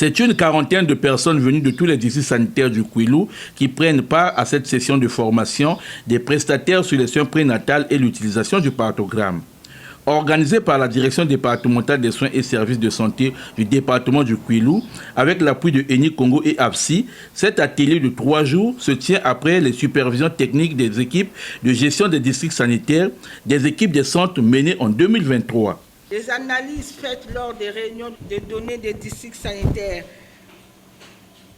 C'est une quarantaine de personnes venues de tous les districts sanitaires du Kouilou qui prennent part à cette session de formation des prestataires sur les soins prénatales et l'utilisation du parthogramme. Organisée par la Direction départementale des soins et services de santé du département du Kouilou, avec l'appui de Eni Congo et APSI, cet atelier de 3 jours se tient après les supervisions techniques des équipes de gestion des districts sanitaires, des équipes des centres menées en 2023. Les analyses faites lors des réunions de données des districts sanitaires,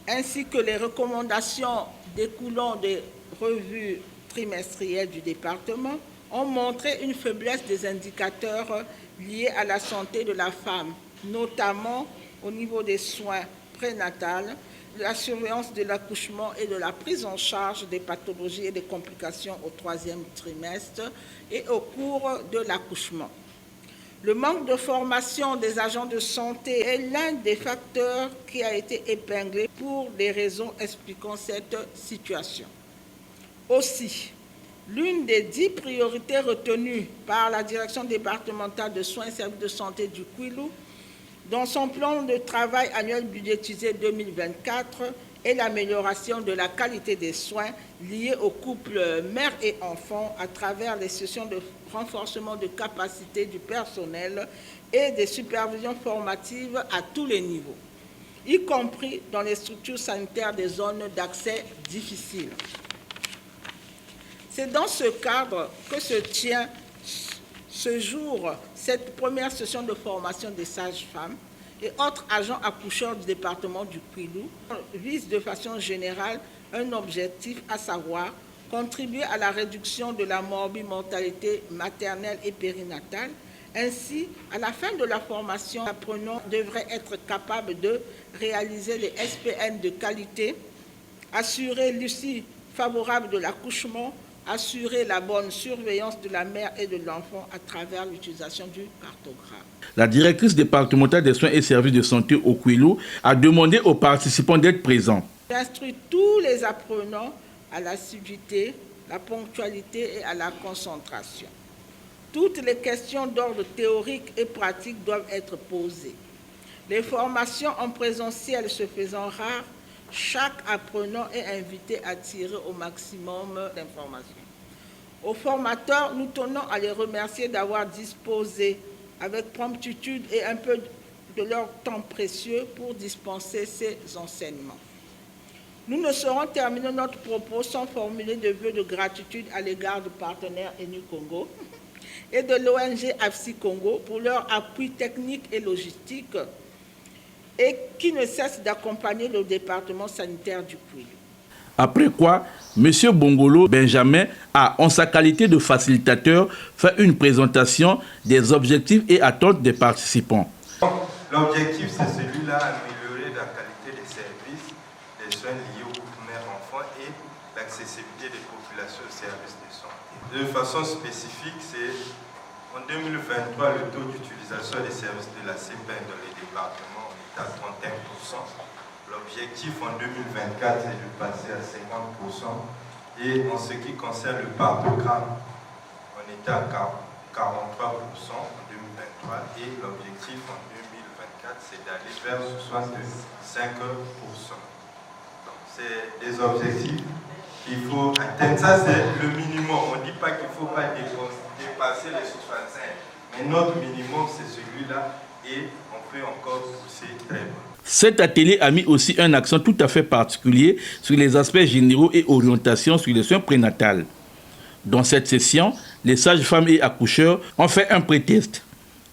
ainsi que les recommandations découlant des revues trimestrielles du département, ont montré une faiblesse des indicateurs liés à la santé de la femme, notamment au niveau des soins prénatals, de la surveillance de l'accouchement et de la prise en charge des pathologies et des complications au 3e trimestre et au cours de l'accouchement. Le manque de formation des agents de santé est l'un des facteurs qui a été épinglé pour des raisons expliquant cette situation. Aussi, l'une des 10 priorités retenues par la Direction départementale de soins et services de santé du Kouilou dans son plan de travail annuel budgétisé 2024 est l'amélioration de la qualité des soins liés au couple mère et enfant à travers les sessions de renforcement de capacité du personnel et des supervisions formatives à tous les niveaux, y compris dans les structures sanitaires des zones d'accès difficiles. C'est dans ce cadre que se tient ce jour cette première session de formation des sages-femmes et autres agents accoucheurs du département du Kouilou vise de façon générale un objectif, à savoir contribuer à la réduction de la morbimortalité maternelle et périnatale. Ainsi, à la fin de la formation, l'apprenant devrait être capable de réaliser les SPN de qualité, assurer l'issue favorable de l'accouchement, assurer la bonne surveillance de la mère et de l'enfant à travers l'utilisation du parthogramme. La directrice départementale des soins et services de santé au Kouilou a demandé aux participants d'être présents. J'instruis tous les apprenants à l'assiduité, la ponctualité et à la concentration. Toutes les questions d'ordre théorique et pratique doivent être posées. Les formations en présentiel se faisant rares, chaque apprenant est invité à tirer au maximum d'informations. Aux formateurs, nous tenons à les remercier d'avoir disposé avec promptitude et un peu de leur temps précieux pour dispenser ces enseignements. Nous ne saurons terminer notre propos sans formuler de vœux de gratitude à l'égard du partenaire Eni Congo et de l'ONG APSI Congo pour leur appui technique et logistique et qui ne cesse d'accompagner le département sanitaire du Kouilou. Après quoi, M. Bongolo Benjamin a, en sa qualité de facilitateur, fait une présentation des objectifs et attentes des participants. L'objectif, c'est celui-là, améliorer la qualité des services, des soins liés au couple mère-enfant et l'accessibilité des populations aux services de santé. De façon spécifique, c'est en 2023, le taux d'utilisation des services de la CPN dans les départements est à 31%. L'objectif en 2024, c'est de passer à 50%. Et en ce qui concerne le parthogramme, on était à 43% en 2023 et l'objectif en 2024, c'est d'aller vers 65%. Donc, c'est des objectifs qu'il faut atteindre. Ça, c'est le minimum. On ne dit pas qu'il ne faut pas dépasser les 65. Mais notre minimum, c'est celui-là et on peut encore pousser très loin. Cet atelier a mis aussi un accent tout à fait particulier sur les aspects généraux et orientations sur les soins prénatals. Dans cette session, les sages-femmes et accoucheurs ont fait un pré-test.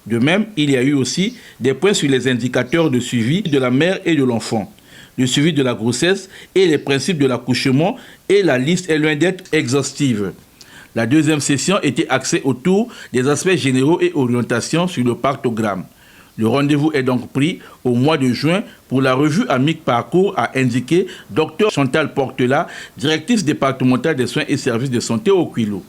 De même, il y a eu aussi des points sur les indicateurs de suivi de la mère et de l'enfant, le suivi de la grossesse et les principes de l'accouchement, et la liste est loin d'être exhaustive. La deuxième session était axée autour des aspects généraux et orientations sur le parthogramme. Le rendez-vous est donc pris au mois de juin pour la revue Amic Parcours, a indiqué Dr Chantal Portela, directrice départementale des soins et services de santé au Kouilou.